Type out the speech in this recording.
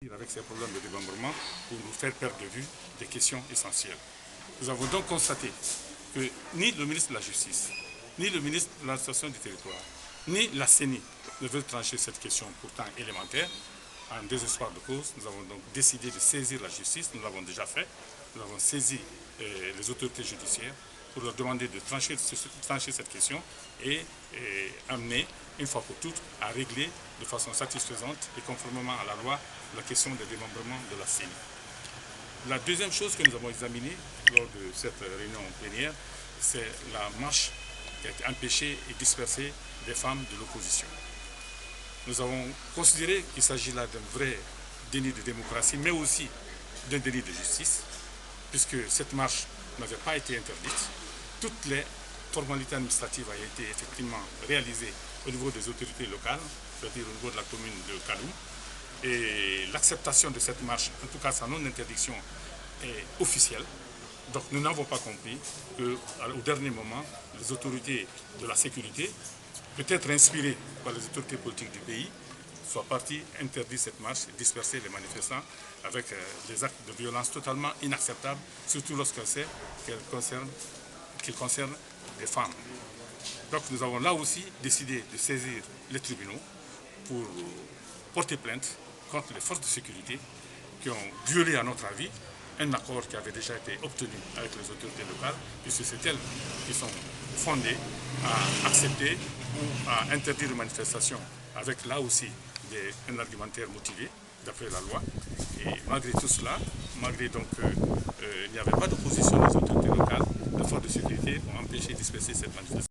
avec ces problèmes de démembrement pour nous faire perdre de vue des questions essentielles. Nous avons donc constaté que ni le ministre de la Justice, ni le ministre de l'Administration du Territoire, ni la CENI ne veulent trancher cette question pourtant élémentaire. En désespoir de cause, nous avons donc décidé de saisir la justice, nous l'avons déjà fait, nous avons saisi les autorités judiciaires pour leur demander de trancher cette question et amener une fois pour toutes à régler de façon satisfaisante et conformément à la loi la question des démembrements de la CENI. La deuxième chose que nous avons examinée lors de cette réunion plénière, c'est la marche qui a été empêchée et dispersée des femmes de l'opposition. Nous avons considéré qu'il s'agit là d'un vrai déni de démocratie, mais aussi d'un déni de justice, puisque cette marche n'avait pas été interdite. Toutes les formalités administratives ont été effectivement réalisées au niveau des autorités locales, c'est-à-dire au niveau de la commune de Kaloum. Et l'acceptation de cette marche, en tout cas sa non-interdiction, est officielle. Donc nous n'avons pas compris qu'au dernier moment, les autorités de la sécurité, peut-être inspirées par les autorités politiques du pays, soient parties interdire cette marche et disperser les manifestants avec des actes de violence totalement inacceptables, surtout lorsqu'on sait qu'ils concernent des femmes. Donc nous avons là aussi décidé de saisir les tribunaux pour porter plainte contre les forces de sécurité qui ont violé, à notre avis, un accord qui avait déjà été obtenu avec les autorités locales, puisque c'est elles qui sont fondées à accepter ou à interdire les manifestations avec là aussi un argumentaire motivé d'après la loi. Et malgré tout cela, malgré donc il n'y avait pas d'opposition des autorités locales, les forces de sécurité ont empêché de disperser cette manifestation.